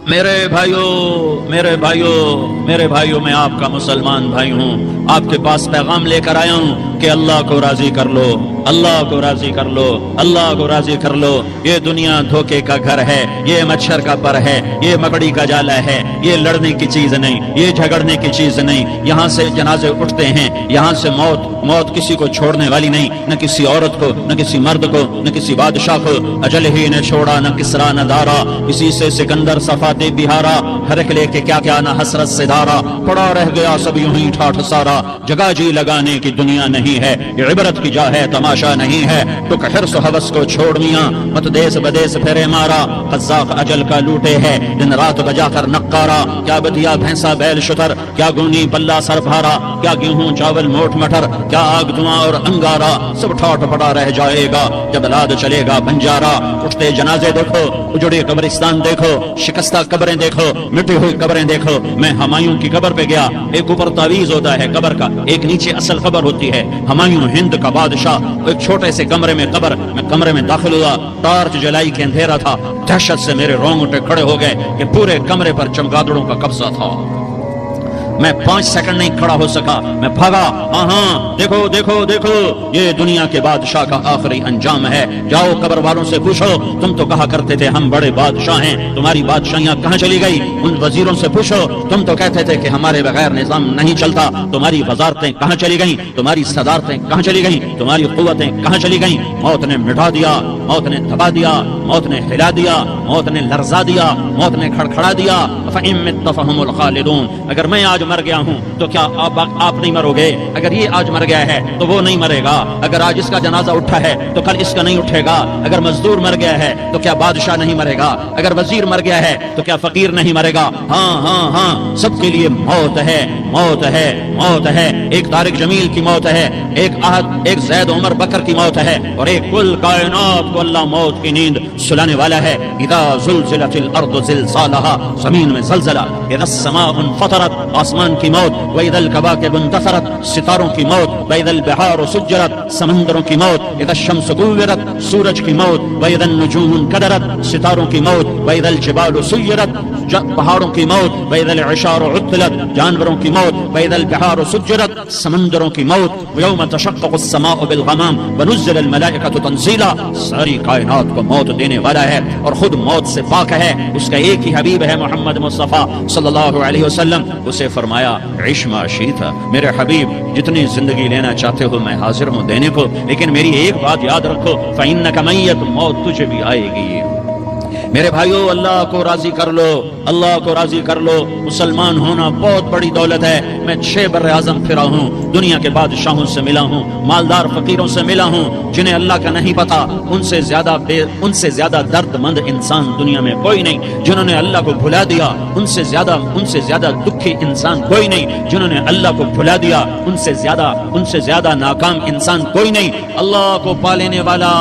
میرے بھائیوں میں آپ کا مسلمان بھائی ہوں، آپ کے پاس پیغام لے کر آیا ہوں کہ اللہ کو راضی کر لو، اللہ کو راضی کر لو، اللہ کو راضی کر لو۔ یہ دنیا دھوکے کا گھر ہے، یہ مچھر کا پر ہے، یہ مکڑی کا جالا ہے، یہ لڑنے کی چیز نہیں، یہ جھگڑنے کی چیز نہیں۔ یہاں سے جنازے اٹھتے ہیں، یہاں سے موت کسی کو چھوڑنے والی نہیں، نہ کسی عورت کو، نہ کسی مرد کو، نہ کسی بادشاہ کو۔ اجل ہی نے چھوڑا نہ کسرا نہ دارا، اسی سے سکندر صفاتے بہارا، ہر ایک لے کے کیا نہ حسرت سے دارا، پڑا رہ گیا سب یوں ہی ٹھاٹھ سارا۔ جگہ جی لگانے کی دنیا نہیں ہے، یہ عبرت کی جا ہے تماشا نہیں ہے۔ تو حرص و حوث کو چھوڑ میاں، مت دیس بدیس پھرے مارا، قذاق اجل کا لوٹے ہے دن رات بجا کر نقارا۔ کیا بدیا بھینسا بیل شتر، کیا گونی پلہ سر بھارا، کیا گیہوں چاول موٹ مٹر، کیا آگ دھواں اور انگارا، سب ٹھاٹ پڑا رہ جائے گا جب لاد چلے گا بنجارا۔ اٹھتے جنازے دیکھو، اجڑے قبرستان دیکھو، شکستہ قبریں دیکھو، مٹی ہوئی قبریں دیکھو۔ میں ہمایوں کی قبر پہ گیا، ایک اوپر تعویذ ہوتا ہے قبر کا، ایک نیچے اصل قبر ہوتی ہے۔ ہمایوں ہند کا بادشاہ، ایک چھوٹے سے کمرے میں قبر، میں کمرے میں داخل ہوا، ٹارچ جلائی کے اندھیرا تھا، دہشت سے میرے رونگٹے کھڑے ہو گئے کہ پورے کمرے پر چمگادڑوں کا قبضہ تھا۔ میں 5 سیکنڈ نہیں کھڑا ہو سکا، میں بھاگا۔ ہاں دیکھو دیکھو دیکھو، یہ دنیا کے بادشاہ کا آخری انجام ہے۔ جاؤ قبر والوں سے پوچھو، تم تو کہا کرتے تھے ہم بڑے بادشاہ ہیں، تمہاری بادشاہیاں کہاں چلی گئی؟ ان وزیروں سے پوچھو، تم تو کہتے تھے کہ ہمارے بغیر نظام نہیں چلتا، تمہاری وزارتیں کہاں چلی گئیں؟ تمہاری صدارتیں کہاں چلی گئیں؟ تمہاری قوتیں کہاں چلی گئیں؟ موت نے مٹا دیا، موت نے دبا دیا، موت نے ہلا دیا، موت نے لرزا دیا، موت نے کھڑکھڑا دیا۔ فَإِن مِتَّ فَهُمُ الْخَالِدُونَ، اگر میں آج مر گیا ہوں تو کیا آپ نہیں مرو گے؟ اگر یہ آج مر گیا ہے تو وہ نہیں مرے گا، اگر آج اس کا جنازہ اٹھا ہے تو کل اس کا نہیں اٹھے گا، اگر مزدور مر گیا ہے تو کیا بادشاہ نہیں مرے گا، اگر وزیر مر گیا ہے تو کیا فقیر نہیں مرے گا؟ ہاں ہاں ہاں، سب کے لیے موت ہے، موت ہے، موت ہے۔ ایک طارق جمیل کی موت ہے، ایک زید عمر بکر کی موت ہے، اور ایک کل کائنات کو اللہ موت کی نیند سلانے والا ہے۔ اذا زلزلت الارض زلزالها، زمین میں زلزلہ، اذا السماء انفطرت، آسمان کی موت، وَإِذَا الْكَوَاكِبُ انتثرت، ستاروں کی موت، وَإِذَا الْبِحَارُ سُجِّرَتْ، سمندروں کی موت، اذا الشمس كُوِّرَتْ، سورج کی موت، وَإِذَا النُّجُومُ انكَدَرَتْ، ستاروں کی موت، وَإِذَا الْجِبَالُ سُيِّرَتْ، پہاڑوں کی موت، وَإِذَا الْعِشَارُ عُطِّلَتْ، جانوروں کی موت، وَإِذَا الْبِحَارُ سُجِّرَتْ، سمندروں کی موت، وَيَوْمَ تَشَقَّقُ السَّمَاءُ بِالْغَمَامِ وَنُزِّلَ الْمَلَائِكَةُ تَنزِيلًا، ساری کائنات کو موت دینے والا ہے اور خود موت سے پاک ہے۔ اس کا ایک ہی حبیب ہے محمد مصطفیٰ صلی اللہ علیہ وسلم، اسے فرمایا عِش ما شئت، میرے حبیب جتنی زندگی لینا چاہتے ہو میں حاضر ہوں دینے کو، لیکن میری ایک بات یاد رکھو، فَإِنَّكَ مَيِّتٌ، موت تجھے بھی آئے گی۔ میرے بھائیو، اللہ کو راضی کر لو، اللہ کو راضی کر لو۔ مسلمان ہونا بہت بڑی دولت ہے۔ میں 6 بر اعظم پھرا ہوں، دنیا کے بادشاہوں سے ملا ہوں، مالدار فقیروں سے ملا ہوں، جنہیں اللہ کا نہیں پتا، ان سے زیادہ درد مند انسان دنیا میں کوئی نہیں۔ جنہوں نے اللہ کو بھلا دیا، ان سے زیادہ دکھی انسان کوئی نہیں۔ جنہوں نے اللہ کو بھلا دیا، ان سے زیادہ ناکام انسان کوئی نہیں۔ اللہ کو پا لینے والا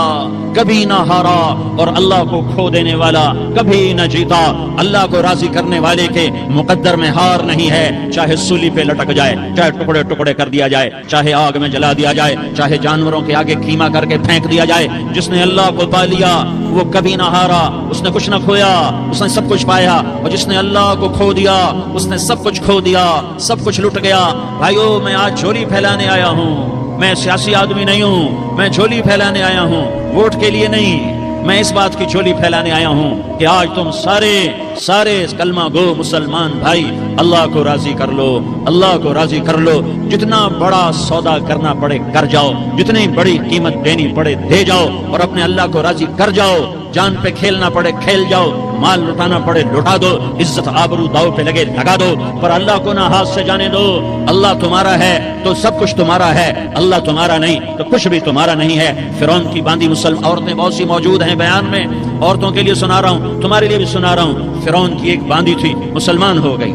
کبھی نہ ہارا، اور اللہ کو کھو دینے والا کبھی نہ جیتا۔ اللہ کو راضی کرنے والے کے مقدر میں ہار نہیں ہے، چاہے سولی پہ لٹک جائے، چاہے ٹکڑے ٹکڑے کر دیا جائے، چاہے آگ میں جلا دیا جائے، چاہے جانوروں کے آگے کیما کر کے پھینک دیا جائے۔ جس نے اللہ کو پا لیا وہ کبھی نہ ہارا، اس نے کچھ نہ کھویا، اس نے سب کچھ پایا، اور جس نے اللہ کو کھو دیا اس نے سب کچھ کھو دیا، سب کچھ لٹ گیا۔ بھائیو، میں آج جھولی پھیلانے آیا ہوں، میں سیاسی آدمی نہیں ہوں، میں جھولی پھیلانے آیا ہوں، ووٹ کے لیے نہیں۔ میں اس بات کی جھولی پھیلانے آیا ہوں کہ آج تم سارے کلمہ گو مسلمان بھائی اللہ کو راضی کر لو، اللہ کو راضی کر لو۔ جتنا بڑا سودا کرنا پڑے کر جاؤ، جتنی بڑی قیمت دینی پڑے دے جاؤ، اور اپنے اللہ کو راضی کر جاؤ۔ جان پہ کھیلنا پڑے کھیل جاؤ، مال لٹانا پڑے لٹا دو، عزت آبرو داؤ پہ لگے لگا دو، پر اللہ کو نہ ہاتھ سے جانے دو۔ اللہ تمہارا ہے تو سب کچھ تمہارا ہے، اللہ تمہارا نہیں تو کچھ بھی تمہارا نہیں ہے۔ فرعون کی باندھی مسلم عورتیں بہت سی موجود ہیں بیان میں، عورتوں کے لیے سنا رہا ہوں، تمہارے لیے بھی سنا رہا ہوں۔ فرعون کی ایک باندھی تھی، مسلمان ہو گئی،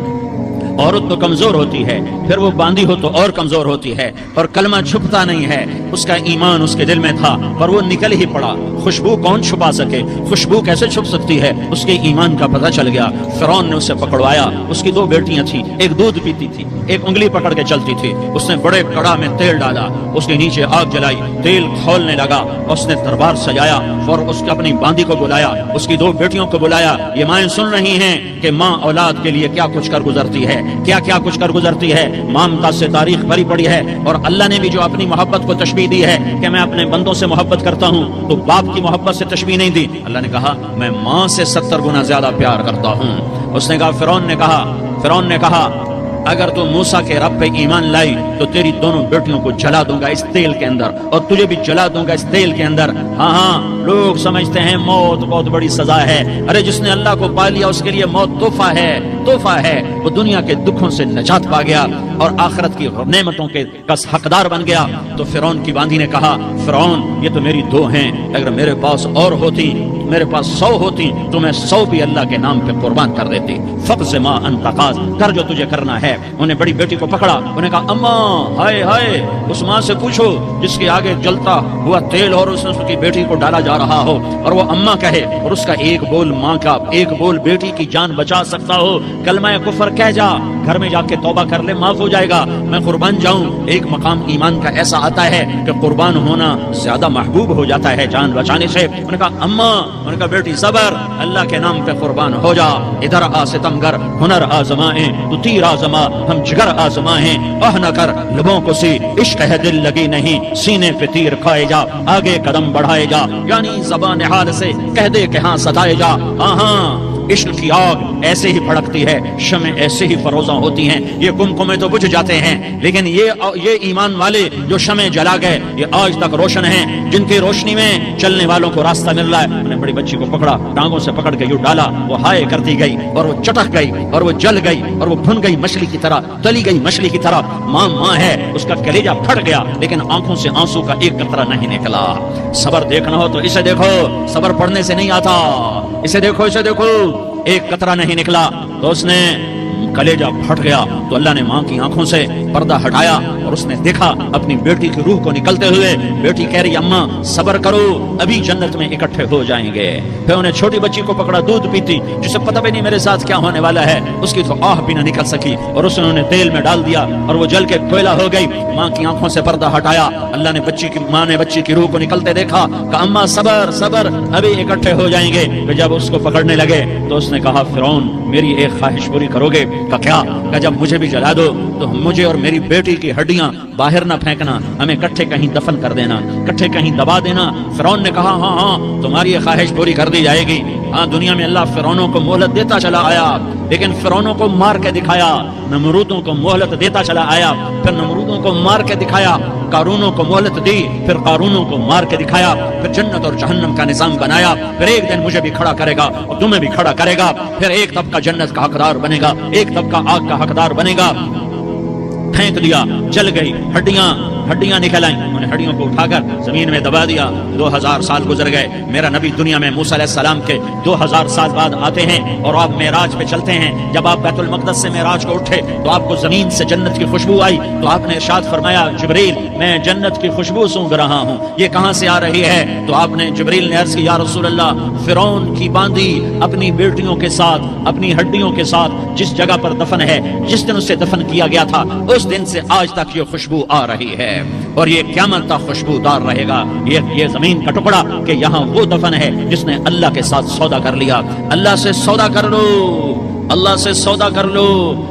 عورت تو کمزور ہوتی ہے، پھر وہ باندھی ہو تو اور کمزور ہوتی ہے، اور کلمہ چھپتا نہیں ہے۔ اس کا ایمان اس کے دل میں تھا پر وہ نکل ہی پڑا۔ خوشبو کون چھپا سکے؟ خوشبو کیسے چھپ سکتی ہے؟ اس کے ایمان کا پتہ چل گیا۔ فرعون نے اسے پکڑوایا۔ اس کی 2 بیٹیاں تھیں، ایک دودھ پیتی تھی، ایک انگلی پکڑ کے چلتی تھی۔ اس نے بڑے کڑا میں تیل ڈالا، اس کے نیچے آگ جلائی، تیل کھولنے لگا، اس نے دربار سجایا اور اس نے اپنی باندھی کو بلایا، اس کی 2 بیٹیوں کو بلایا۔ یہ مائیں سن رہی ہیں کہ ماں اولاد کے لیے کیا کچھ کر گزرتی ہے، کیا کیا کچھ کر گزرتی ہے۔ مامتا سے تاریخ بھری پڑی ہے، اور اللہ نے بھی جو اپنی محبت کو تشبیہ دی ہے کہ میں اپنے بندوں سے محبت کرتا ہوں، تو باپ کی محبت سے تشبیہ نہیں دی۔ اللہ نے کہا میں ماں سے 70 گنا زیادہ پیار کرتا ہوں۔ اس نے کہا فرعون نے کہا اگر تو موسیٰ کے رب پہ ایمان لائی تو تیری دونوں بیٹیوں کو جلا دوں گا اس تیل کے اندر، اور تجھے بھی جلا دوں گا اس تیل کے اندر۔ ہاں لوگ سمجھتے ہیں موت بہت بڑی سزا ہے۔ ارے جس نے اللہ کو پا لیا اس کے لیے موت تحفہ ہے۔ وہ دنیا کے دکھوں سے نجات پا گیا اور آخرت کی نعمتوں کے حقدار بن گیا۔ تو فرعون کی باندھی نے کہا فرعون یہ تو میری 2 ہیں، اگر میرے پاس اور ہوتی، میرے پاس 100 ہوتی تو میں 100 بھی اللہ کے نام پہ قربان کر دیتی۔ فقض ما انت قاض، کر جو تجھے کرنا ہے۔ انہیں بڑی بیٹی کو پکڑا، انہیں کہا اماں ہائے اس ماں سے پوچھو جس کے آگے جلتا ہوا تیل اور اس کی بیٹی کو ڈالا جا رہا ہو اور وہ اماں کہے اور اس کا ایک بول ماں کا، ایک بول بیٹی کی جان بچا سکتا ہو، کلمہ کفر کہہ جا، گھر میں جا کے توبہ کر لے، معاف ہو جائے گا، میں قربان جاؤں۔ ایک مقام ایمان کا ایسا آتا ہے کہ قربان ہونا زیادہ محبوب ہو جاتا ہے جان بچانے سے۔ انہوں نے کہا اماں، انہوں نے کہا بیٹی صبر، اللہ کے نام پہ قربان ہو جا۔ ادھر آ ستمگر، ہنر آزمائیں تو تیر آزما، ہم جگر آزمائیں آہ نہ کر لبوں کو سی، عشق ہے دل لگی نہیں، سینے پہ تیر کھائے جا، آگے قدم بڑھائے جا، یعنی زبان حال سے کہہ دے کہ ہاں ستائے جا۔ ہاں عشق کی آگ ایسے ہی بھڑکتی ہے، شمع ایسے ہی فروزاں ہوتی ہیں، یہ کمکمے تو بجھ جاتے ہیں، لیکن یہ ایمان والے جو شمع جلا گئے یہ آج تک روشن ہیں، جن کی روشنی میں چلنے والوں کو راستہ مل رہا ہے۔ انہوں نے بڑی بچی کو پکڑا، ٹانگوں سے پکڑ کے یوں ڈالا، وہ ہائے کرتی گئی اور وہ چٹک گئی اور وہ جل گئی اور وہ بھن گئی مچھلی کی طرح، تلی گئی مچھلی کی طرح۔ ماں ہے، اس کا کلیجہ پھٹ گیا لیکن آنکھوں سے آنسو کا ایک قطرہ نہیں نکلا۔ صبر دیکھنا ہو تو اسے دیکھو، صبر پڑھنے سے نہیں آتا، اسے دیکھو ایک قطرہ نہیں نکلا تو اس نے کلیجہ پھٹ گیا۔ تو اللہ نے ماں کی آنکھوں سے پردہ ہٹایا اور اس نے دیکھا اپنی بیٹی کی روح کو نکلتے ہوئے۔ بیٹی کہہ رہی اماں صبر کرو، ابھی جنت میں اکٹھے ہو جائیں گے۔ پھر انہیں چھوٹی بچی کو پکڑا، دودھ پیتی، جسے پتہ بھی نہیں میرے ساتھ کیا ہونے والا ہے، اس کی تو آہ بھی نہ نکل سکی، اور اس نے انہیں تیل میں ڈال دیا اور وہ جل کے کوئلہ ہو گئی۔ ماں کی آنکھوں سے پردہ ہٹایا، اللہ نے ماں نے بچی کی روح کو نکلتے دیکھا، کہا اماں صبر، ابھی اکٹھے ہو جائیں گے۔ پھر جب اس کو پکڑنے لگے تو اس نے کہا فرعون میری ایک خواہش پوری کرو گے؟ کہا کیا؟ کہ جب مجھے بھی جلا دو تو مجھے اور میری بیٹی کی ہڈیاں باہر نہ پھینکنا، ہمیں کٹھے کہیں دفن کر دینا، کٹھے کہیں دبا دینا۔ فرعون نے کہا ہاں تمہاری یہ خواہش پوری کر دی جائے گی۔ ہاں دنیا میں اللہ فرعونوں کو مہلت دیتا چلا آیا، لیکن فرعونوں کو مار کے دکھایا، نمرودوں کو مہلت دیتا چلا آیا، پھر نمرودوں کو مار کے دکھایا، قارونوں کو مہلت دی، پھر قارونوں کو مار کے دکھایا، پھر جنت اور جہنم کا نظام بنایا، پھر ایک دن مجھے بھی کھڑا کرے گا اور تمہیں بھی کھڑا کرے گا، پھر ایک طبقہ جنت کا حقدار بنے گا، ایک طبقہ آگ کا حقدار بنے گا۔ پھینک دیا، جل گئی، ہڈیاں نکل آئیں، انہیں ہڈیوں کو اٹھا کر زمین میں دبا دیا۔ 2000 سال گزر گئے، میرا نبی دنیا میں موسیٰ علیہ السلام کے 2000 سال بعد آتے ہیں اور آپ معراج پہ چلتے ہیں۔ جب آپ بیت المقدس سے معراج کو اٹھے تو آپ کو زمین سے جنت کی خوشبو آئی، تو آپ نے ارشاد فرمایا جبریل میں جنت کی خوشبو سونگ رہا ہوں، یہ کہاں سے آ رہی ہے؟ تو آپ نے جبریل نے عرض کی یا رسول اللہ فرعون کی باندھی اپنی بیٹیوں کے ساتھ، اپنی ہڈیوں کے ساتھ جس جگہ پر دفن ہے، جس دن اسے دفن کیا گیا تھا، اس دن سے آج تک یہ خوشبو آ رہی ہے اور یہ قیامت تک خوشبودار رہے گا۔ یہ زمین کا ٹکڑا کہ یہاں وہ دفن ہے جس نے اللہ کے ساتھ سودا کر لیا۔ اللہ سے سودا کر لو، اللہ سے سودا کر لو۔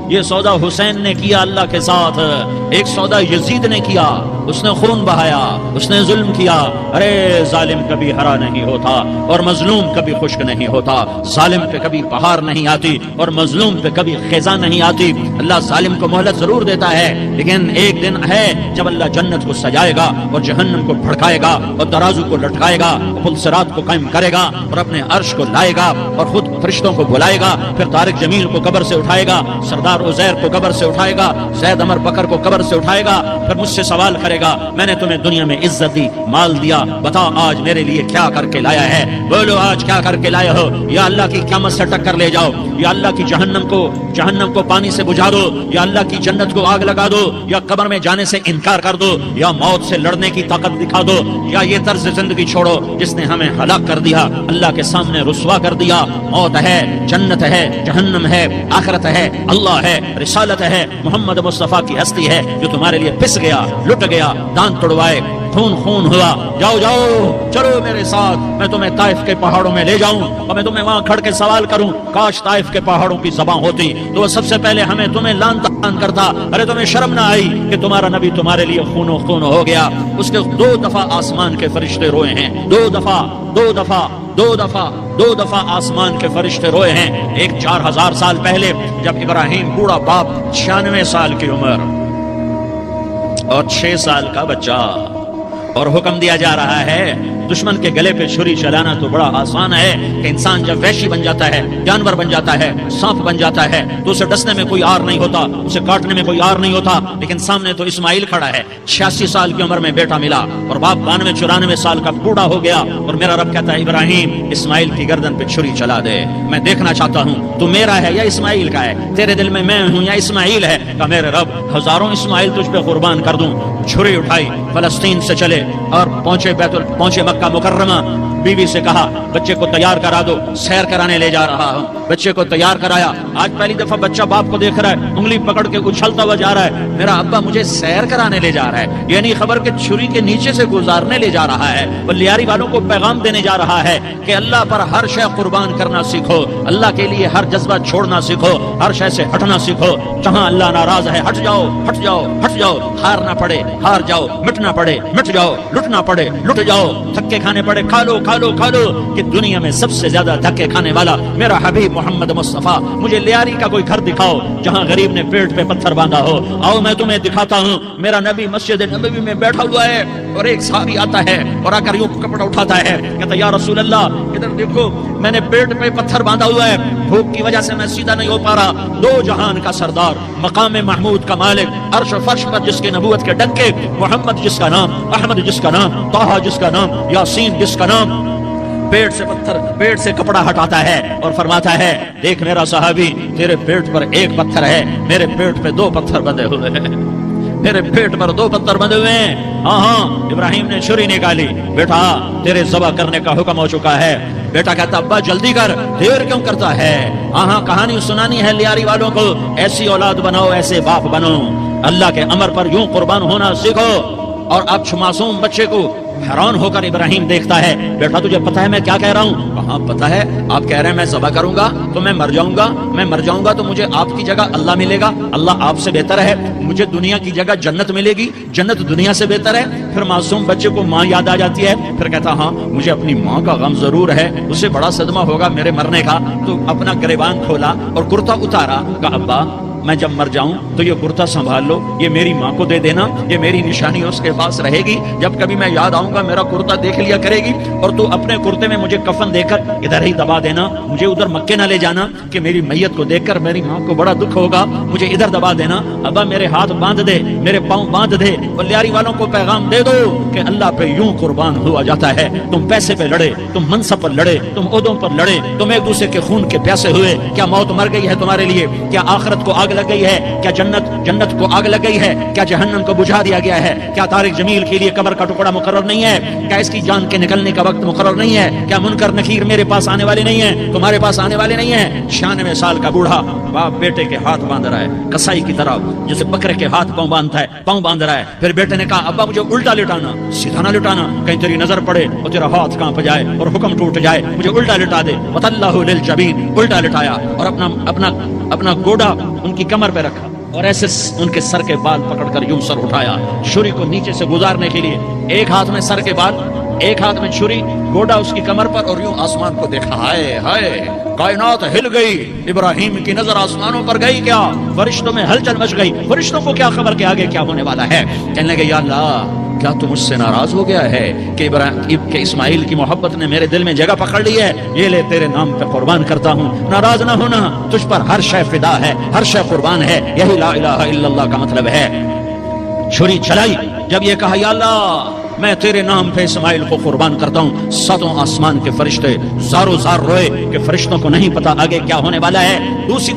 یہ سودا حسین نے کیا اللہ کے ساتھ، ایک سودا یزید نے کیا، اس نے خون بہایا، اس نے ظلم کیا۔ ارے ظالم کبھی ہرا نہیں ہوتا اور مظلوم کبھی خشک نہیں ہوتا، ظالم پہ کبھی بہار نہیں آتی اور مظلوم پہ کبھی خزاں نہیں آتی۔ اللہ ظالم کو مہلت ضرور دیتا ہے، لیکن ایک دن ہے جب اللہ جنت کو سجائے گا اور جہنم کو بھڑکائے گا اور ترازو کو لٹکائے گا، پل صراط کو قائم کرے گا اور اپنے عرش کو لائے گا اور خود فرشتوں کو بلائے گا، پھر طارق جمیل جمیل کو قبر سے اٹھائے گا، سردار عزیر کو قبر سے اٹھائے گا، زید عمر بکر کو قبر سے اٹھائے گا، پھر مجھ سے سوال کرے گا میں نے تمہیں دنیا میں عزت دی، مال دیا، بتا آج میرے لیے کیا کر کے لایا ہے؟ بولو آج کیا کر کے لائے ہو؟ یا اللہ کی قیامت سے ٹکر لے جاؤ، یا اللہ کی جہنم کو پانی سے بجھا دو، یا اللہ کی جنت کو آگ لگا دو، یا قبر میں جانے سے انکار کر دو، یا موت سے لڑنے کی طاقت دکھا دو، یا یہ طرز زندگی چھوڑو جس نے ہمیں ہلاک کر دیا، اللہ کے سامنے رسوا کر دیا۔ موت ہے، جنت ہے، جہنم ہے، آخرت ہے، اللہ ہے، رسالت ہے، محمد مصطفیٰ کی ہستی ہے جو تمہارے لیے پس گیا، لٹ گیا، دانت توڑوائے، خون ہوا۔ جاؤ جاؤ چلو میرے ساتھ، میں تمہیں طائف کے پہاڑوں میں لے جاؤں اور میں تمہیں وہاں کھڑ کے سوال کروں، کاش طائف کے پہاڑوں کی زبان ہوتی تو وہ سب سے پہلے تمہیں لان تان کرتا۔ ارے تمہیں شرم نہ آئی کہ تمہارا نبی تمہارے لیے خون ہو گیا؟ اس کے 2 دفعہ آسمان کے فرشتے روئے ہیں، 2 دفعہ آسمان کے فرشتے روئے ہیں۔ ایک 4000 سال پہلے جب ابراہیم بوڑھا باپ، 96 سال کی عمر اور 6 سال کا بچہ، اور حکم دیا جا رہا ہے دشمن کے گلے پہ چھری چلانا تو بڑا آسان ہے کہ انسان جب وحشی بن جاتا ہے، جانور بن جاتا ہے، سانپ بن جاتا ہے تو اسے ڈسنے میں کوئی آر نہیں ہوتا، اسے کاٹنے میں کوئی آر نہیں ہوتا، لیکن سامنے تو اسماعیل کھڑا ہے، 86 سال کی عمر میں بیٹا ملا اور باپ 92-94 سال کا بوڑھا ہو گیا، اور میرا رب کہتا ہے ابراہیم اسماعیل کی گردن پہ چھری چلا دے، میں دیکھنا چاہتا ہوں تو میرا ہے یا اسماعیل کا ہے، تیرے دل میں ہوں یا اسماعیل ہے؟ کہ میرے رب ہزاروں اسماعیل تجھ پہ قربان کر دوں۔ چھری اٹھائی، فلسطین سے چلے اور پہنچے مکہ مکرمہ، بیوی سے کہا بچے کو تیار کرا دو، سیر کرانے لے جا رہا ہوں، بچے کو تیار کرایا۔ آج پہلی دفعہ بچہ باپ کو دیکھ رہا ہے، انگلی پکڑ کے اچھلتا ہوا جا رہا ہے، میرا ابا مجھے سیر کرانے لے جا رہا ہے، یعنی خبر کہ چھری کے نیچے سے گزارنے لے جا رہا ہے۔ وہ لیاری والوں کو پیغام دینے جا رہا ہے کہ اللہ پر ہر شے قربان کرنا سیکھو، اللہ کے لیے ہر جذبہ چھوڑنا سیکھو، ہر شے سے ہٹنا سیکھو، جہاں اللہ ناراض ہے ہٹ جاؤ، ہٹ جاؤ، ہٹ جاؤ، ہارنا پڑے ہار جاؤ، مٹنا پڑے مٹ جاؤ، لٹنا پڑے لٹ جاؤ، دھکے کھانے پڑے کھا لو کہ دنیا میں سب سے زیادہ دھکے کھانے والا میرا حبیب محمد مصطفیٰ۔ مجھے لیاری کا کوئی گھر دکھاؤ جہاں غریب نے پیٹ پہ پتھر باندھا ہو، آؤ میں تمہیں دکھاتا ہوں۔ میرا نبی مسجد نبوی میں بیٹھا ہوا ہے اور ایک صحابی آتا ہے اور آ کر یوں کپڑا اٹھاتا ہے، کہتا یا رسول اللہ ادھر دیکھو، میں نے پیٹ پہ پتھر باندھا ہوا ہے، بھوک کی وجہ سے میں سیدھا نہیں ہو پا رہا۔ 2 جہان کا سردار، مقام محمود کا مالک، عرش و فرش پر جس کے نبوت کے ڈنکے، محمد جس کا نام، احمد جس کا نام، طہ جس کا نام، یاسین جس کا نام، پیٹ سے کپڑا ہٹاتا ہے اور فرماتا ہے دیکھ میرا صحابی، تیرے پیٹ پر 1 پتھر ہے، میرے پیٹ پہ 2 پتھر بندھے ہوئے ہیں، میرے پیٹ پر 2 پتھر بندھے ہوئے ہیں۔ ہاں ابراہیم نے چھری نکالی، بیٹا تیرے ذبح کرنے کا حکم ہو چکا ہے۔ بیٹا کہتا ابا جلدی کر، دیر کیوں کرتا ہے؟ ہاں کہانی سنانی ہے لیاری والوں کو، ایسی اولاد بناؤ، ایسے باپ بنو، اللہ کے امر پر یوں قربان ہونا سیکھو۔ اور اب معصوم بچے کو حیران ہو کر ابراہیم دیکھتا ہے، بیٹا تجھے پتا ہے میں کیا کہہ رہا ہوں؟ کہاں پتا ہے، آپ کہہ رہے ہیں میں ذبح کروں گا تو میں مر جاؤں گا تو مجھے آپ کی جگہ اللہ ملے گا، اللہ آپ سے بہتر ہے، مجھے دنیا کی جگہ جنت ملے گی، جنت دنیا سے بہتر ہے۔ پھر معصوم بچے کو ماں یاد آ جاتی ہے، پھر کہتا ہاں مجھے اپنی ماں کا غم ضرور ہے، اسے بڑا صدمہ ہوگا میرے مرنے کا۔ تو اپنا گریبان کھولا اور کرتا اتارا، کہا ابا میں جب مر جاؤں تو یہ کرتا سنبھال لو، یہ میری ماں کو دے دینا، یہ میری نشانی اس کے پاس رہے گی، جب کبھی میں یاد آؤں گا میرا کرتا دیکھ لیا کرے گی، اور تو اپنے کرتے میں مجھے کفن دے کر ادھر ہی دبا دینا، مجھے ادھر مکے نہ لے جانا کہ میری میت کو دیکھ کر میری ماں کو بڑا دکھ ہوگا، مجھے ادھر دبا دینا۔ ابا میرے ہاتھ باندھ دے، میرے پاؤں باندھ دے، اور لیاری والوں کو پیغام دے دو کہ اللہ پہ یوں قربان ہوا جاتا ہے۔ تم پیسے پہ لڑے، تم منصب پر لڑے، تم عہدوں پر لڑے، تم ایک دوسرے کے خون کے پیاسے ہوئے، کیا موت مر گئی ہے تمہارے لیے؟ کیا آخرت کو آگ لگ گئی ہے؟ کیا جنت کو آگ لگ گئی ہے؟ کیا جہنم کو بجھا دیا گیا ہے؟ کیا طارق جمیل کے لیے قبر کا ٹکڑا مقرر نہیں ہے؟ کیا اس کی جان کے نکلنے کا وقت مقرر نہیں ہے؟ کیا منکر نکیر میرے پاس آنے والے نہیں ہیں، تمہارے پاس آنے والے نہیں ہیں؟ 96 سال کا بوڑھا باپ بیٹے کے ہاتھ باندھ رہا ہے کسائی کی طرح، جیسے بکرے کے ہاتھ پاؤں باندھ رہا ہے۔ پھر بیٹے نے کہا ابا مجھے الٹا لٹانا، سیدھا نہ لٹانا، کہیں تیری نظر پڑے اور تیرا ہاتھ کانپ جائے اور حکم ٹوٹ جائے، مجھے الٹا لٹا دے۔ وَتَلَّهُ لِلْجَبِينِ، الٹا لٹایا اور اپنا گوڑا ان کی کمر پہ رکھا اور ایسے ان کے سر کے بال پکڑ کر یوں سر اٹھایا، چھری کو نیچے سے گزارنے کے لیے، ایک ہاتھ میں سر کے بال، ایک ہاتھ میں چھری، گوڑا اس کی کمر پر، اور یوں آسمان کو دیکھا۔ ہائے ہائے کائنات ہل گئی، ابراہیم کی نظر آسمانوں پر گئی، کیا فرشتوں میں ہلچل مچ گئی، فرشتوں کو کیا خبر کہ آگے کیا ہونے والا ہے؟ کہنے لگے یا اللہ کیا تو مجھ سے ناراض ہو گیا ہے کہ اسماعیل کی محبت نے میرے دل میں جگہ پکڑ لی ہے؟ یہ لے تیرے نام پہ قربان کرتا ہوں۔ ناراض نہ ہونا، تجھ پر ہر شے فدا ہے، ہر شے قربان ہے، یہی لا الہ الا اللہ کا مطلب ہے۔ چھری چلائی، جب یہ کہا یا اللہ میں تیرے نام پہ اسماعیل کو قربان کرتا ہوں، ساتوں آسمان کے فرشتے زارو زار روئے کہ فرشتوں کو نہیں پتا آگے کیا ہونے والا ہے۔ دوسری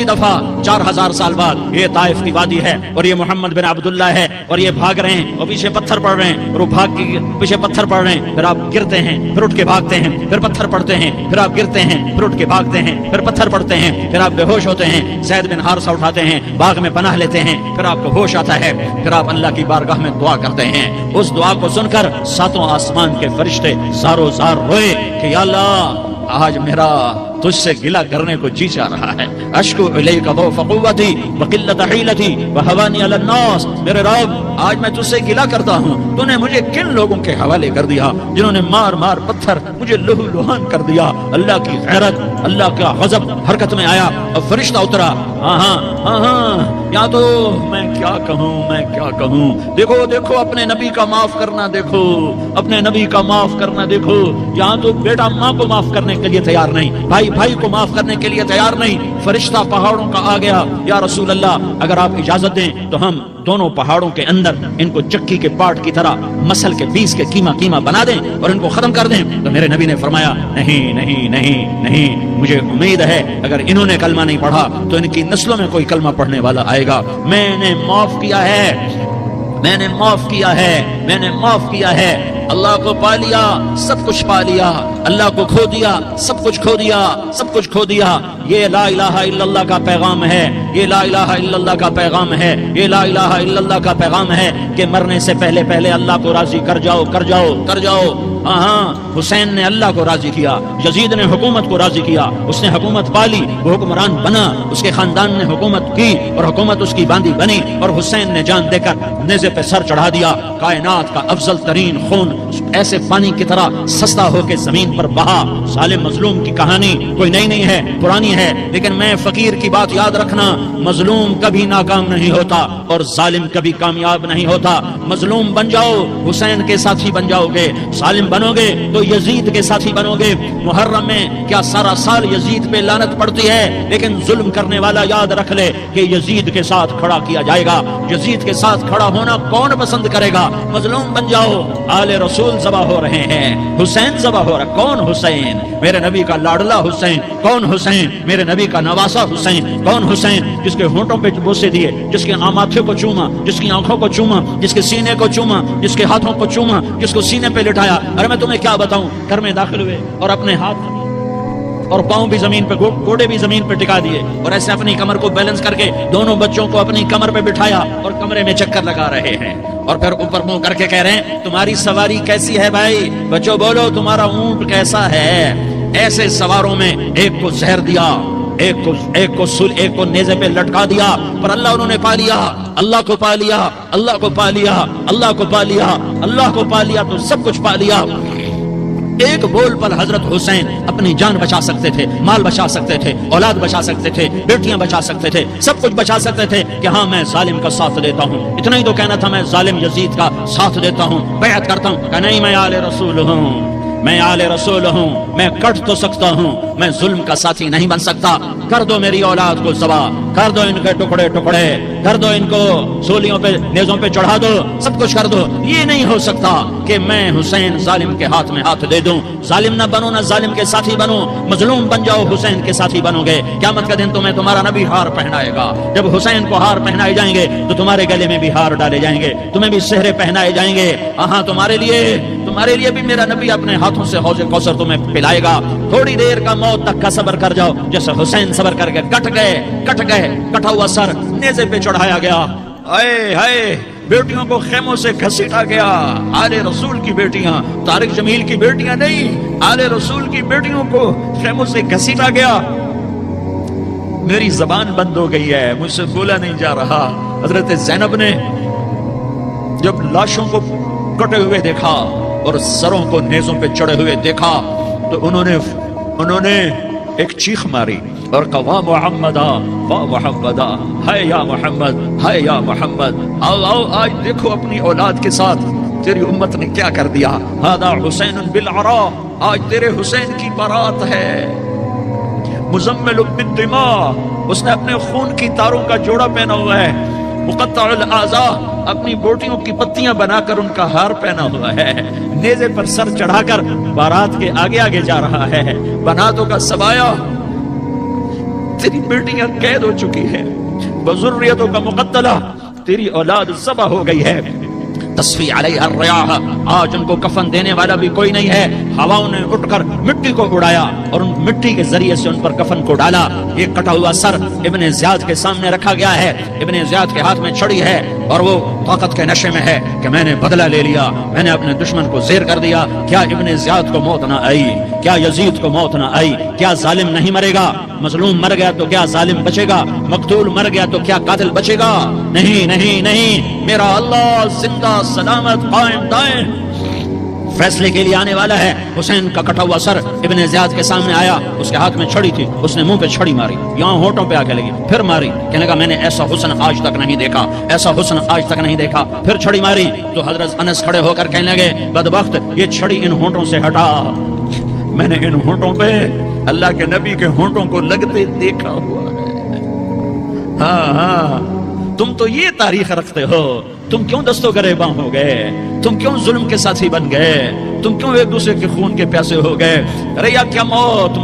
دفعہ 4000 سال بعد یہ طائف کی وادی ہے اور یہ محمد بن عبداللہ ہے اور یہ بھاگ رہے ہیں اور پیچھے پتھر پڑ رہے ہیں اور وہ بھاگ کے پیچھے پتھر پڑ رہے ہیں، پھر آپ گرتے ہیں، پھر اٹھ کے بھاگتے ہیں، پھر پتھر پڑتے ہیں، پھر آپ گرتے ہیں، پھر اٹھ کے بھاگتے ہیں، پھر پتھر پڑتے ہیں، پھر آپ بے ہوش ہوتے ہیں، زید بن حارثہ اٹھاتے ہیں، باغ میں پناہ لیتے ہیں، پھر آپ کو ہوش آتا ہے، پھر آپ اللہ کی بارگاہ میں دعا کرتے ہیں۔ اس دعا کو سن کر ساتوں آسمان کے فرشتے زارو زار روئے کہ یا اللہ آج میرا تجھ سے گلہ کرنے کو جی چاہ رہا ہے۔ اشکو الیک ضعف قوتی وقلت حیلتی وہوانی علی الناس، میرے رب آج میں تجھ سے گلہ کرتا ہوں، تو نے مجھے کن لوگوں کے حوالے کر دیا جنہوں نے مار مار پتھر مجھے لہو لہان کر دیا۔ اللہ کی غیرت، اللہ کا غضب حرکت میں آیا اور فرشتہ اترا۔ یا تو میں کیا کہوں، دیکھو اپنے نبی کا معاف کرنا، دیکھو اپنے نبی کا معاف کرنا، دیکھو یہاں تو بیٹا ماں کو معاف کرنے کے لیے تیار نہیں، بھائی کو معاف کرنے کے لیے تیار نہیں۔ فرشتہ پہاڑوں کا آ گیا، یا رسول اللہ اگر آپ اجازت دیں تو ہم دونوں پہاڑوں کے اندر ان کو چکی کے پاٹ کی طرح مسل کے پیس کے کیما بنا دیں اور ان کو ختم کر دیں۔ تو میرے نبی نے فرمایا نہیں، مجھے امید ہے اگر انہوں نے کلمہ نہیں پڑھا تو ان کی نسلوں میں کوئی کلمہ پڑھنے والا آئے گا۔ میں نے معاف کیا ہے، اللہ کو پا لیا، سب کچھ پا لیا، اللہ کو کھو دیا، سب کچھ کھو دیا۔ یہ لا الہ الا اللہ کا پیغام ہے، یہ لا الہ الا اللہ کا پیغام ہے، یہ لا الہ الا اللہ کا پیغام ہے کہ مرنے سے پہلے اللہ کو راضی کر جاؤ۔ حسین نے اللہ کو راضی کیا، یزید نے حکومت کو راضی کیا، اس نے حکومت پالی، وہ حکمران بنا، اس کے خاندان نے حکومت کی اور حکومت اس کی باندھی بنی، اور حسین نے جان دے کر نیزے پہ سر چڑھا دیا۔ کائنات کا افضل ترین خون ایسے پانی کی طرح سستا ہو کے زمین پر بہا۔ ظالم مظلوم کی کہانی کوئی نئی نہیں ہے، پرانی ہے، لیکن میں فقیر کی بات یاد رکھنا، مظلوم کبھی ناکام نہیں ہوتا اور ظالم کبھی کامیاب نہیں ہوتا۔ مظلوم بن جاؤ، حسین کے ساتھی بن جاؤ گے، ظالم بنو گے تو یزید کے ساتھی بنو گے۔ محرم میں کیا سارا سال یزید پہ لعنت پڑتی ہے، لیکن ظلم کرنے والا یاد رکھ لے کہ یزید کے ساتھ کھڑا کیا جائے گا۔ یزید کے ساتھ کھڑا ہونا کون پسند کرے گا؟ مظلوم بن جاؤ۔ آل رسول ذبح ہو رہے ہیں، حسین ذبح ہو رہا، کون حسین؟ میرے نبی کا لاڈلا حسین، کون حسین؟ میرے نبی کا نواسا حسین، کون حسین؟ جس کے ہونٹوں پہ بوسے دیے، جس کے ماتھے کو چوما، جس کی آنکھوں کو چوما، جس کے سینے کو چوما، جس کے ہاتھوں کو چوما، جس کو سینے پہ لٹایا۔ ارے میں تمہیں کیا بتاؤں، گھر میں داخل ہوئے اور اپنے ہاتھ اور پاؤں بھی زمین پہ، گوڑے بھی زمین پہ ٹکا دیے اور ایسے اپنی کمر کو بیلنس کر کے دونوں بچوں کو اپنی کمر پہ بٹھایا اور کمرے میں چکر لگا رہے ہیں، اور پھر اوپر منہ کر کے کہہ رہے ہیں تمہاری سواری کیسی ہے بھائی؟ بچوں بولو تمہارا اونٹ کیسا ہے؟ ایسے سواروں میں ایک کو زہر دیا، ایک کو نیزے پہ لٹکا دیا، پر اللہ انہوں نے پا لیا، اللہ کو پا لیا، اللہ کو پا لیا، اللہ کو پا لیا، اللہ کو پا لیا تو سب کچھ پا لیا۔ ایک بول پر حضرت حسین اپنی جان بچا سکتے تھے، مال بچا سکتے تھے، اولاد بچا سکتے تھے، بیٹیاں بچا سکتے تھے، سب کچھ بچا سکتے تھے کہ ہاں میں ظالم کا ساتھ دیتا ہوں۔ اتنا ہی تو کہنا تھا، میں ظالم یزید کا ساتھ دیتا ہوں، بیعت کرتا ہوں کہ نہیں میں آل رسول ہوں، میں آل رسول ہوں، میں کٹ تو سکتا ہوں، میں ظلم کا ساتھی نہیں بن سکتا۔ کر دو میری اولاد کو ذبح، کر دو ان کے ٹکڑے ٹکڑے، کر دو ان کو سولیوں پہ نیزوں پہ چڑھا دو، سب کچھ کر دو۔ یہ نہیں ہو سکتا کہ میں حسین ظالم کے ہاتھ میں ہاتھ دے دوں۔ ظالم نہ بنو، نہ ظالم کے ساتھی بنو، مظلوم بن جاؤ، حسین کے ساتھی بنو گے۔ قیامت کا دن تمہیں تمہارا نبی ہار پہنائے گا۔ جب حسین کو ہار پہنائے جائیں گے تو تمہارے گلے میں بھی ہار ڈالے جائیں گے، تمہیں بھی سہرے پہنائے جائیں گے۔ ہاں تمہارے لیے بھی میرا نبی اپنے ہاتھوں سے حوض کوثر تمہیں پلائے گا۔ تھوڑی دیر کا موت تک کا صبر کر جاؤ، جیسے حسین صبر کر کے کٹ گئے، کٹا ہوا سر نیزے پہ چڑھایا گیا۔ ہائے بیٹیوں کو خیموں سے گھسیٹا گیا۔ آل رسول کی بیٹیاں، طارق جمیل کی بیٹیاں نہیں، آل رسول کی بیٹیوں کو خیموں سے گھسیٹا گیا۔ میری زبان بند ہو گئی ہے، مجھ سے بولا نہیں جا رہا۔ حضرت زینب نے جب لاشوں کو کٹے ہوئے دیکھا اور سروں کو نیزوں پہ چڑھے ہوئے دیکھا تو انہوں نے ایک چیخ ماری، اور کہا وا محمدا وا محمدا، ہے یا محمد، ہے یا محمد، آؤ آؤ آج دیکھو اپنی اولاد کے ساتھ تیری امت نے کیا کر دیا، ہذا حسین بالعراء، آج تیرے حسین کی بارات ہے، مزمل بالدماء، اس نے اپنے خون کی تاروں کا جوڑا پہنا ہوا ہے، مقطع الاعضاء، اپنی بوٹیوں کی پتیاں بنا کر ان کا ہار پہنا ہوا ہے، نیزے پر سر چڑھا کر بارات کے آگے آگے جا رہا ہے، بناتوں کا سبایا، تیری بیٹیاں قید ہو چکی ہے، بذریتوں کا مقتلہ، تیری اولاد ذبح ہو گئی ہے، تصفی علیہ الریاح، آج ان کو کفن دینے والا بھی کوئی نہیں ہے، ہواؤں نے اٹھ کر مٹی کو اڑایا اور ان مٹی کے ذریعے سے ان پر کفن کو ڈالا، یہ کٹا ہوا سر ابن زیاد کے سامنے رکھا گیا ہے، ابن زیاد کے ہاتھ میں چھڑی ہے اور وہ طاقت کے نشے میں ہے کہ میں نے بدلہ لے لیا، میں نے اپنے دشمن کو زیر کر دیا، کیا ابن زیاد کو موت نہ آئی، کیا یزید کو موت نہ آئی، کیا ظالم نہیں مرے گا، مظلوم مر گیا تو کیا ظالم بچے گا، مقتول مر گیا تو کیا قاتل بچے گا، نہیں نہیں نہیں، میرا اللہ زندہ سلامت قائم دائم فیصلے کے لیے آنے والا ہے۔ حسین کا کٹا ہوا سر ابن زیاد کے سامنے آیا، اس کے ہاتھ میں چھڑی تھی، اس نے منہ پہ چھڑی ماری، یہاں ہونٹوں پہ آ کے لگی، پھر ماری، کہنے لگا میں نے ایسا حسن آج تک نہیں دیکھا، ایسا حسن آج تک نہیں دیکھا، پھر چھڑی ماری تو حضرت انس کھڑے ہو کر کہنے لگے بدبخت یہ چھڑی ان ہونٹوں سے ہٹا، میں نے ان ہونٹوں پہ اللہ کے نبی کے ہونٹوں کو لگتے دیکھا ہوا ہے۔ ہاں ہاں، تم تو یہ تاریخ رکھتے ہو، تم کیوں دستوں گریباں ہو گئے، تم کیوں ظلم کے ساتھی بن گئے، تم کیوں ایک دوسرے کے خون کے پیاسے ہو گئے، ارے یا کیا موت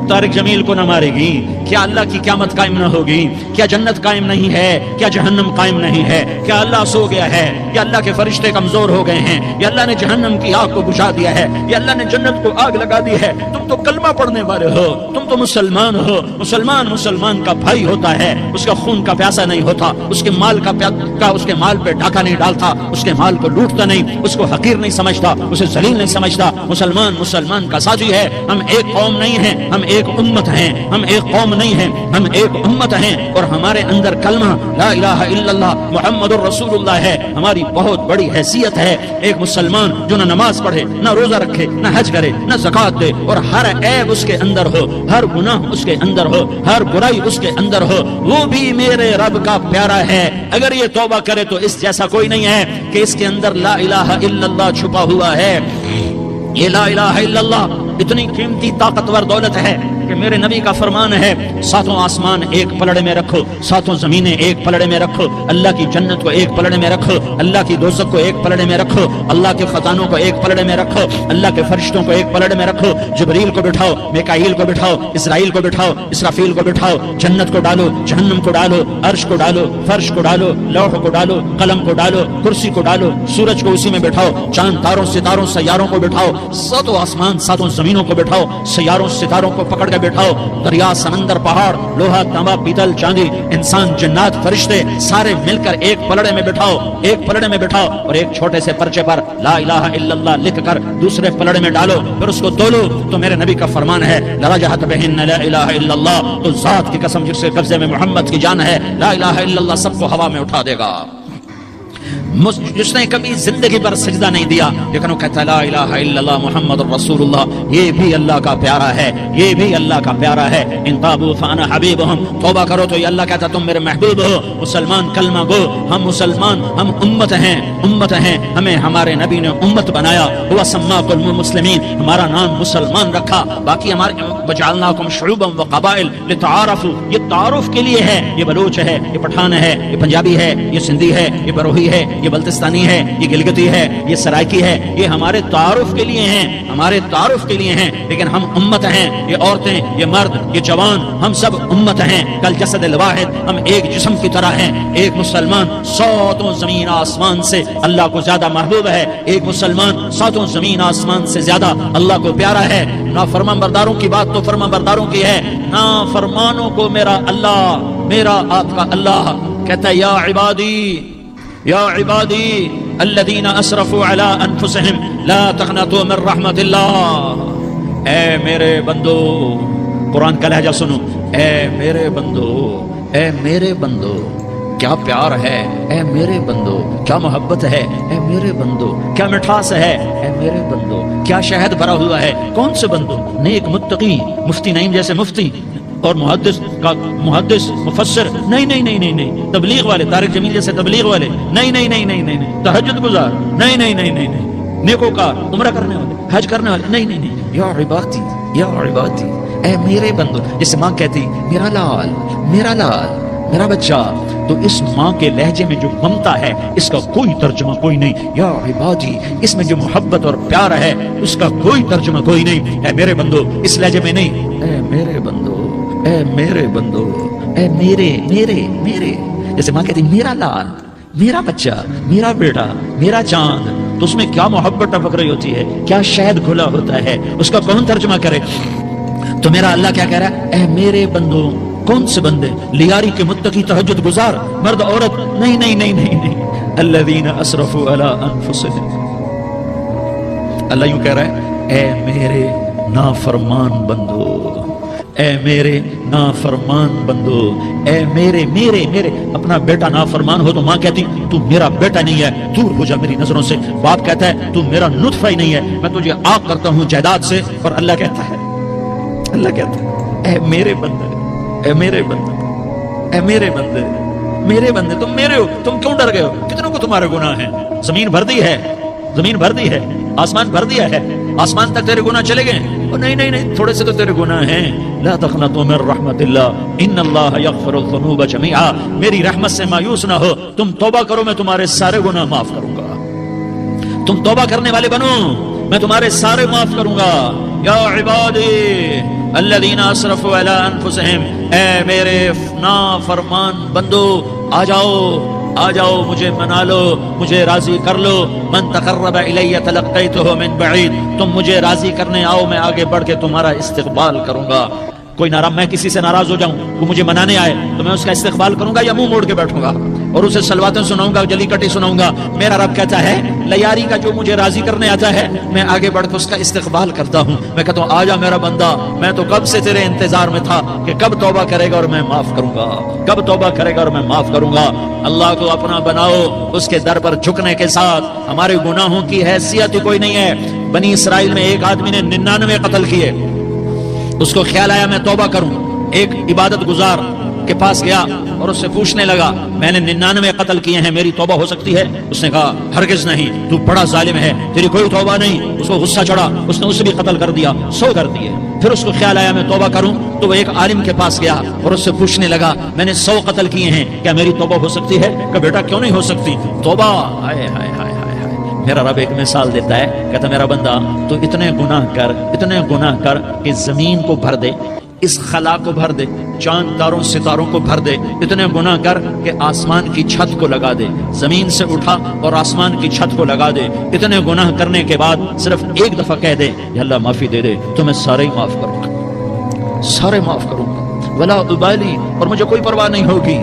طارق جمیل کو نہ مارے گی، کیا اللہ کی قیامت قائم نہ ہوگی، کیا جنت قائم نہیں ہے، کیا جہنم قائم نہیں ہے، کیا اللہ سو گیا ہے، یا اللہ کے فرشتے کمزور ہو گئے ہیں، یا اللہ نے جہنم کی آگ کو بجھا دیا ہے، یا اللہ نے جنت کو آگ لگا دی ہے، تم تو کلمہ پڑھنے والے ہو، تم تو مسلمان ہو، مسلمان کا بھائی ہوتا ہے، اس کا خون کا پیاسا نہیں ہوتا، اس کے مال اس کے مال پہ ڈاکہ نہیں ڈالتا، اس کے مال کو لوٹتا نہیں، اس کو حقیر نہیں سمجھتا، اسے ذلیل نہیں سمجھتا، مسلمان کا ساتھی ہے، ہم ایک قوم نہیں ہیں، ہم ایک امت ہیں، ہم ایک قوم نہیں ہیں، ہم ایک امت ہیں، اور ہمارے اندر کلمہ لا الہ الا اللہ محمد الرسول اللہ ہے، ہماری بہت بڑی حیثیت ہے۔ ایک مسلمان جو نہ نماز پڑھے، نہ روزہ رکھے، نہ حج کرے، نہ زکوٰۃ دے، اور ہر عیب اس کے اندر ہو، ہر گناہ اس کے اندر ہو، ہر برائی اس کے اندر ہو، وہ بھی میرے رب کا پیارا ہے۔ اگر یہ توبہ کرے تو اس جیسا کوئی نہیں ہے کہ اس کے اندر لا الہ الا اللہ چھپا ہوا ہے۔ یہ لا الہ الا اللہ اتنی قیمتی طاقتور دولت ہے کہ میرے نبی کا فرمان ہے ساتوں آسمان ایک پلڑے میں رکھو، ساتوں زمینیں ایک پلڑے میں رکھو، اللہ کی جنت کو ایک پلڑے میں رکھو، اللہ کی دوزخ کو ایک پلڑے میں رکھو، اللہ کے خزانوں کو ایک پلڑے میں رکھو، اللہ کے فرشتوں کو ایک پلڑے میں رکھو، جبریل کو بٹھاؤ، میکائیل کو بٹھاؤ، اسرائیل کو بٹھاؤ، اسرافیل کو بٹھاؤ، جنت کو ڈالو، جہنم کو ڈالو، عرش کو ڈالو، فرش کو ڈالو، لوح کو ڈالو، قلم کو ڈالو، کرسی کو ڈالو، سورج کو اسی میں بٹھاؤ، چاند تاروں ستاروں سیاروں کو بٹھاؤ، ساتوں آسمان ساتوں زمینوں کو بٹھاؤ، سیاروں ستاروں کو پکڑ کے بٹھاؤ، دریا سمندر پہاڑ لوہا تانبا پیتل چاندی انسان جنات فرشتے سارے مل کر ایک پلڑے میں بٹھاؤ، ایک پلڑے میں بٹھاؤ، اور ایک چھوٹے سے پرچے پر لا الہ الا اللہ لکھ کر دوسرے پلڑے میں ڈالو، پھر اس کو تولو تو میرے نبی کا فرمان ہے لرجحت بہن لا الہ الا اللہ، تو ذات کی قسم جس کے قبضے میں محمد کی جان ہے، لا الہ الا اللہ سب کو ہوا میں اٹھا دے گا۔ جس نے کبھی زندگی پر سجدہ نہیں دیا لیکن وہ کہتا ہے لا الہ الا اللہ محمد الرسول اللہ، یہ بھی اللہ کا پیارا ہے، یہ بھی اللہ کا پیارا ہے۔ ان تابوا فانا حبیبہم، توبہ کرو تو یہ اللہ کہتا تم میرے محبوب ہو۔ مسلمان کلمہ گو، ہم مسلمان، ہم امت ہیں، امت ہیں، ہمیں ہمارے نبی نے امت بنایا، ہوا سماکم المسلمین، ہمارا نام مسلمان رکھا، باقی ہمارے وجعلناکم شعوبا وقبائل لتعارفوا، یہ تعارف کے لیے ہے، یہ بلوچ ہے، یہ پٹھان ہے، یہ پنجابی ہے، یہ سندھی ہے، یہ بروہی ہے، یہ بلتستانی ہے، یہ گلگتی ہے، یہ سرائکی ہے، یہ ہمارے تعارف کے لیے ہیں، ہمارے تعارف کے لیے ہیں، لیکن ہم امت ہیں، یہ عورتیں، یہ مرد، یہ جوان، ہم سب امت ہیں، کل جسد الواحد، ہم ایک جسم کی طرح ہیں۔ ایک مسلمان ساتوں زمین آسمان سے اللہ کو زیادہ محبوب ہے، ایک مسلمان ساتوں زمین آسمان سے زیادہ اللہ کو پیارا ہے۔ نافرمان برداروں کی بات تو فرمان برداروں کی ہے، نافرمانوں کو میرا اللہ، میرا آپ کا اللہ کہتا ہے یا عبادی، یا عبادی الذین اسرفوا علی انفسہم لا تقنطوا من رحمت اللہ، اے میرے بندو، قرآن کا لہجہ سنو، اے میرے بندو، اے میرے بندو، کیا پیار ہے، اے میرے بندو، کیا محبت ہے، اے میرے بندو، کیا مٹھاس ہے، اے میرے بندو، کیا شہد بھرا ہوا ہے، کون سے بندو؟ نیک متقی، مفتی نعیم جیسے مفتی، اور محدث مفسر نہیں نہیں نہیں نہیں نہیں، تبلیغ والے طارق جمیل جیسے تبلیغ والے نہیں نہیں نہیں نہیں نہیں، تہجد گزار نہیں نہیں نہیں نہیں نہیں، نیکوکار عمرہ کرنے والے حج کرنے والے نہیں نہیں نہیں، یا عبادی یا عبادی، اے میرے بندو، جیسے ماں کہتی میرا لال میرا لال میرا بچہ، تو اس ماں کے لہجے میں جو ممتا ہے اس کا کوئی ترجمہ کوئی نہیں، یا عبادی، اس میں جو محبت اور پیار ہے اس کا کوئی ترجمہ کوئی نہیں، اے میرے بندو، اس لہجے میں نہیں، اے میرے بندو اے میرے بندو اے میرے میرے میرے، جیسے ماں کہتی میرا لال میرا بچہ میرا بیٹا میرا چاند، تو اس میں کیا محبت ٹپک رہی ہوتی ہے، کیا شہد کھلا ہوتا ہے، اس کا کون ترجمہ کرے؟ تو میرا اللہ کیا کہہ رہا ہے، اے میرے بندو، کون سے بندے؟ لیاری کے متقی تہجد گزار مرد عورت نہیں نہیں نہیں نہیں نہیں، الذین اسرفوا علی انفسہم، اللہ یوں کہہ رہا ہے اے میرے نافرمان بندو، اے میرے نافرمان بندو، اے میرے میرے میرے، اپنا بیٹا نافرمان ہو تو ماں کہتی تو میرا بیٹا نہیں ہے، دور ہو جا میری نظروں سے، باپ کہتا ہے تو میرا نطفہ ہی نہیں ہے، میں تجھے عاق کرتا ہوں جائیداد سے، اور اللہ کہتا ہے اے میرے بندے اے میرے بندے اے میرے بندے میرے بندے، تم میرے ہو، تم کیوں ڈر گئے ہو؟ کتنوں کو تمہارے گناہ ہیں، زمین بھر دی ہے، زمین بھر دی ہے، آسمان بھر دیا ہے، آسمان تک تیرے گناہ چلے گئے، نہیں نہیں نہیں، تھوڑے سے تو تیرے گناہ ہیں، لا تقنطوا من رحمت اللہ ان اللہ یغفر الذنوب جميعا، میری رحمت سے مایوس نہ ہو، تم توبہ کرو میں تمہارے سارے گناہ معاف کروں گا، تم توبہ کرنے والے بنو میں تمہارے سارے معاف کروں گا، یا عبادی الذین اسرفوا علی انفسہم، اے میرے نافرمان بندو آ جاؤ مجھے منا لو، مجھے راضی کر لو، من تقرب الی تلقیتہ من بعید، تم مجھے راضی کرنے آؤ، میں آگے بڑھ کے تمہارا استقبال کروں گا، کوئی ناراض، میں کسی سے ناراض ہو جاؤں وہ مجھے منانے آئے تو میں اس کا استقبال کروں گا یا منہ موڑ کے بیٹھوں گا اور اسے سلواتیں سناؤں گا، جلی کٹی سناؤں گا؟ میرا رب کہتا ہے لیاری کا جو مجھے راضی کرنے آتا ہے میں آگے بڑھ کے اس کا استقبال کرتا ہوں، میں کہتا ہوں آجا میرا بندہ، میں تو کب سے تیرے انتظار میں تھا کہ کب توبہ کرے گا اور میں معاف کروں گا، کب توبہ کرے گا اور میں معاف کروں گا۔ اللہ کو اپنا بناؤ، اس کے در پر جھکنے کے ساتھ، ہمارے گناہوں کی حیثیت کوئی نہیں ہے۔ بنی اسرائیل میں ایک آدمی نے 99 قتل کیے، اس کو خیال آیا میں توبہ کروں، ایک عبادت گزار کے پاس گیا اور اس سے پوچھنے لگا میں نے 99 قتل کیے ہیں، میری توبہ ہو سکتی ہے؟ اس نے کہا ہرگز نہیں، تو بڑا ظالم ہے، تیری کوئی توبہ نہیں۔ اس کو غصہ چڑھا، اس نے اسے بھی قتل کر دیا، 100 کر دیے۔ پھر اس کو خیال آیا میں توبہ کروں، تو وہ ایک عالم کے پاس گیا اور اس سے پوچھنے لگا میں نے 100 قتل کیے ہیں، کیا میری توبہ ہو سکتی ہے؟ کہ بیٹا کیوں نہیں ہو سکتی توبہ؟ ہائے ہائے ہائے ہائے، میرا رب ایک مثال دیتا ہے، کہتا میرا بندہ تو اتنے گناہ کر کہ زمین کو بھر دے، اس خلا کو بھر دے، چاند تاروں ستاروں کو بھر دے، اتنے گناہ کر کہ آسمان کی چھت کو لگا دے، زمین سے اٹھا اور آسمان کی چھت کو لگا دے، اتنے گناہ کرنے کے بعد صرف ایک دفعہ کہہ دے یا اللہ معافی دے دے تو میں سارے ہی معاف کروں گا، سارے معاف کروں گا، ولا ابالی، اور مجھے کوئی پرواہ نہیں ہوگی۔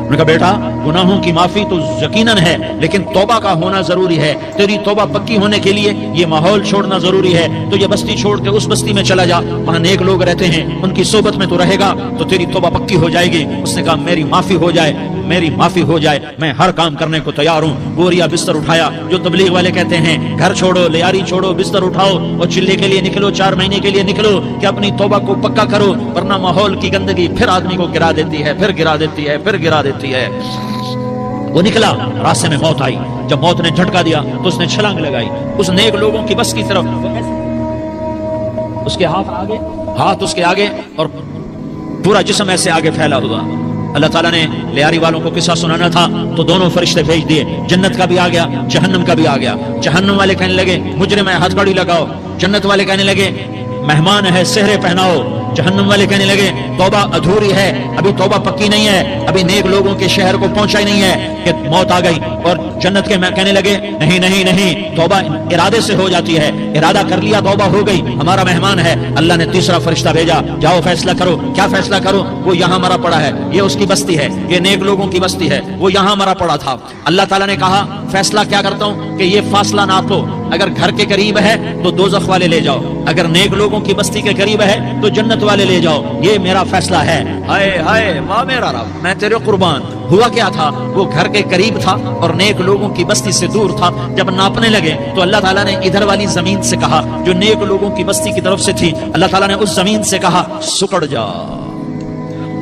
میں نے کہا بیٹا گناہوں کی معافی تو یقیناً ہے، لیکن توبہ کا ہونا ضروری ہے، تیری توبہ پکی ہونے کے لیے یہ ماحول چھوڑنا ضروری ہے، تو یہ بستی چھوڑ کے اس بستی میں چلا جا، وہاں نیک لوگ رہتے ہیں، ان کی صحبت میں تو رہے گا تو تیری توبہ پکی ہو جائے گی۔ اس نے کہا میری معافی ہو جائے، میری معافی ہو جائے، میں ہر کام کرنے کو تیار ہوں۔ بوریا بستر اٹھایا، جو تبلیغ والے کہتے ہیں گھر چھوڑو، لیاری چھوڑو، بستر اٹھاؤ اور چلے کے لیے نکلو، 4 مہینے کے لیے نکلو کہ اپنی توبہ کو پکا کرو، ورنہ ماحول کی گندگی پھر آدمی کو گرا دیتی ہے، پھر گرا دیتی ہے، پھر گرا دیتی ہے۔ وہ نکلا، راستے میں موت آئی، جب موت نے جھٹکا دیا تو اس نے چھلانگ لگائی اس نیک لوگوں کی بس کی طرف، اس کے ہاتھ اس کے آگے اور پورا جسم ایسے آگے پھیلا ہوا۔ اللہ تعالیٰ نے لیاری والوں کو قصہ سنانا تھا تو دونوں فرشتے بھیج دیے، جنت کا بھی آ گیا، جہنم کا بھی آ گیا۔ جہنم والے کہنے لگے مجرم ہے ہتھکڑی لگاؤ، جنت والے کہنے لگے مہمان ہے سہرے پہناؤ۔ جہنم والے کہنے لگے توبہ ادھوری ہے، ابھی توبہ پکی نہیں ہے، ابھی نیک لوگوں کے شہر کو پہنچا ہی نہیں ہے کہ موت آ گئی۔ اور جنت کے کہنے لگے نہیں نہیں نہیں، توبہ ارادے سے ہو جاتی ہے، ارادہ کر لیا توبہ ہو گئی، ہمارا مہمان ہے۔ اللہ نے تیسرا فرشتہ بھیجا، جاؤ فیصلہ کرو۔ کیا فیصلہ کرو؟ وہ یہاں مرا پڑا ہے، یہ اس کی بستی ہے، یہ نیک لوگوں کی بستی ہے، وہ یہاں مرا پڑا تھا۔ اللہ تعالیٰ نے کہا فیصلہ کیا کرتا ہوں کہ یہ فاصلہ ناپو، اگر گھر کے قریب ہے تو دوزخ والے لے جاؤ، اگر نیک لوگوں کی بستی کے قریب ہے تو جنت والے لے جاؤ، یہ میرا فیصلہ ہے۔ ہائے ہائے واہ میرا رب، میں تیرے قربان۔ ہوا کیا تھا؟ وہ گھر کے قریب تھا اور نیک لوگوں کی بستی سے دور تھا۔ جب ناپنے لگے تو اللہ تعالیٰ نے ادھر والی زمین سے کہا جو نیک لوگوں کی بستی کی طرف سے تھی، اللہ تعالیٰ نے اس زمین سے کہا سکڑ جا،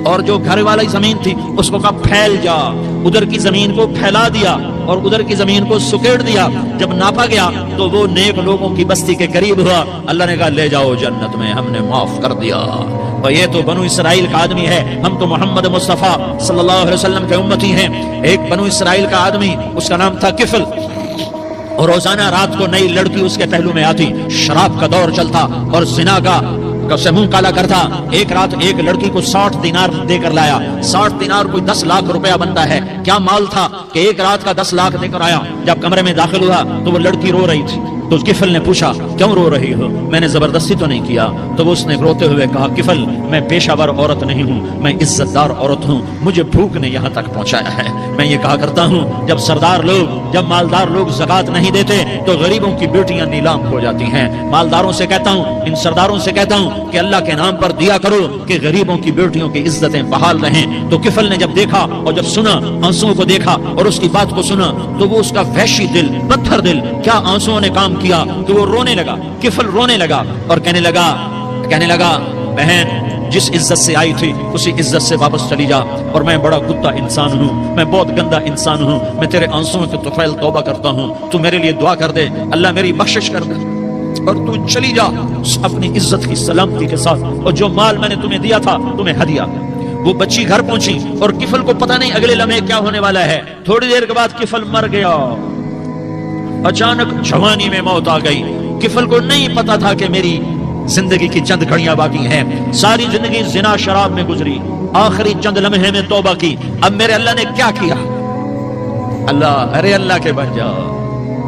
اور جو گھر والی زمین تھی اس کو کہا پھیل جا، ادھر کی زمین کو پھیلا دیا اور ادھر کی زمین کو سکیڑ دیا. جب ناپا گیا تو وہ نیک لوگوں کی بستی کے قریب ہوا. اللہ نے کہا لے جاؤ جنت میں، ہم نے معاف کر دیا. اور یہ تو بنو اسرائیل کا آدمی ہے، ہم تو محمد مصطفیٰ صلی اللہ علیہ وسلم کے امتی ہیں. ایک بنو اسرائیل کا آدمی، اس کا نام تھا کفل، اور روزانہ رات کو نئی لڑکی اس کے پہلو میں آتی. شراب کا دور چلتا اور زنا کا سے منہ کالا کرتا. ایک رات ایک لڑکی کو 60 دینار دے کر لایا. 60 دینار کوئی 10 لاکھ روپیہ بنتا ہے. کیا مال تھا کہ ایک رات کا 10 لاکھ دے کر آیا. جب کمرے میں داخل ہوا تو وہ لڑکی رو رہی تھی. تو کفل نے پوچھا کیوں رو رہی ہو؟ میں نے زبردستی تو نہیں کیا. تو اس نے روتے ہوئے کہا کفل میں پیشہ ور عورت نہیں ہوں، میں عزت دار عورت ہوں، مجھے بھوک نے یہاں تک پہنچایا ہے. میں یہ کہا کرتا ہوں جب سردار لوگ، جب مالدار لوگ زکات نہیں دیتے تو غریبوں کی بیٹیاں نیلام ہو جاتی ہیں. مالداروں سے کہتا ہوں، ان سرداروں سے کہتا ہوں کہ اللہ کے نام پر دیا کرو کہ غریبوں کی بیٹیوں کی عزتیں بحال رہیں. تو کفل نے جب دیکھا اور جب سنا، آنسوؤں کو دیکھا اور اس کی بات کو سنا، تو وہ اس کا وحشی دل، پتھر دل، کیا آنسوؤں نے کام کیا کہ وہ رونے لگا. کفل رونے لگا اور کہنے لگا بہن جس عزت سے آئی تھی اسی عزت سے واپس چلی جا. اور میں بڑا کتا انسان ہوں، میں بہت گندا انسان ہوں، میں تیرے آنسوؤں کے طفیل توبہ کرتا ہوں. تو میرے لیے دعا کر دے، اللہ میری بخشش کر دے اور تو چلی جا اپنی عزت کی سلامتی کے ساتھ. اور جو مال میں نے تمہیں دیا تھا تمہیں ہدیہ. وہ بچی گھر پہنچی اور کفل کو پتہ نہیں اگلے لمحے کیا ہونے والا ہے. تھوڑی دیر کے بعد کفل مر گیا. اچانک جوانی میں موت آ گئی. کفل کو نہیں پتا تھا کہ میری زندگی کی چند گھڑیاں باقی ہیں. ساری زندگی زنا شراب میں گزری، آخری چند لمحے میں توبہ کی. اب میرے اللہ نے کیا کیا؟ اللہ، ارے اللہ کے بن جاؤ.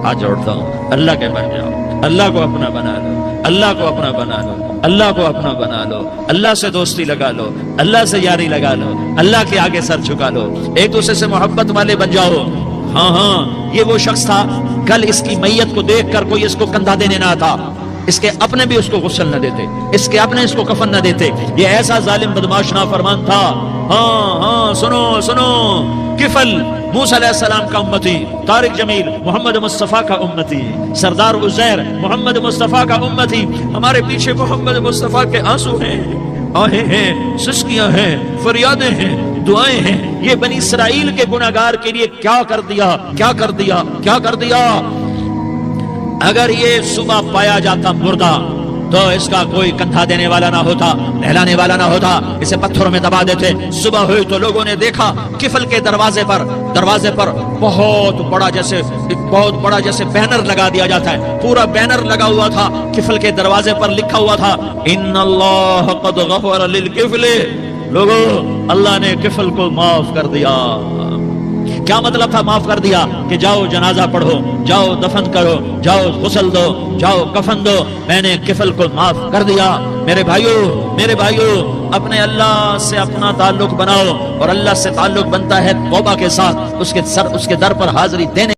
ہاتھ جوڑتا ہوں، اللہ کے بن جاؤ. اللہ کو اپنا بنا لو، اللہ کو اپنا بنا لو، اللہ کو اپنا بنا لو. اللہ سے دوستی لگا لو، اللہ سے یاری لگا لو، اللہ کے آگے سر جھکا لو. ایک دوسرے سے محبت والے بن جاؤ. ہاں یہ وہ شخص تھا، کل اس کی میت کو دیکھ کر کوئی اس کو کندھا دینے نہ آتا، اس کے اپنے بھی اس کو غسل نہ دیتے، اس کے اپنے اس کو کفن نہ دیتے. یہ ایسا ظالم بدماش نافرمان تھا. ہاں سنو کفل موسیٰ علیہ السلام کا امتی، طارق جمیل محمد مصطفیٰ کا امتی، سردار عزیر محمد مصطفیٰ کا امتی. ہمارے پیچھے محمد مصطفیٰ کے آنسو ہیں، آہیں ہیں، سسکیاں ہیں، فریادیں ہیں، دعائیں ہیں. یہ بنی اسرائیل کے گناہگار کے لیے کیا کر دیا. اگر یہ صبح پایا جاتا مردہ تو اس کا کوئی کندھا دینے والا نہ ہوتا، نہلانے والا نہ ہوتا، اسے پتھروں میں دبا دیتے. صبح ہوئی تو لوگوں نے دیکھا کفل کے دروازے پر بہت بڑا جیسے بینر لگا دیا جاتا ہے، پورا بینر لگا ہوا تھا. کفل کے دروازے پر لکھا ہوا تھا ان اللہ قد غفر للکفل. لوگو اللہ نے کفل کو معاف کر دیا. کیا مطلب تھا معاف کر دیا؟ کہ جاؤ جنازہ پڑھو، جاؤ دفن کرو، جاؤ غسل دو، جاؤ کفن دو. میں نے کفل کو معاف کر دیا. میرے بھائیو اپنے اللہ سے اپنا تعلق بناؤ، اور اللہ سے تعلق بنتا ہے توبہ کے ساتھ، اس کے در پر حاضری دینے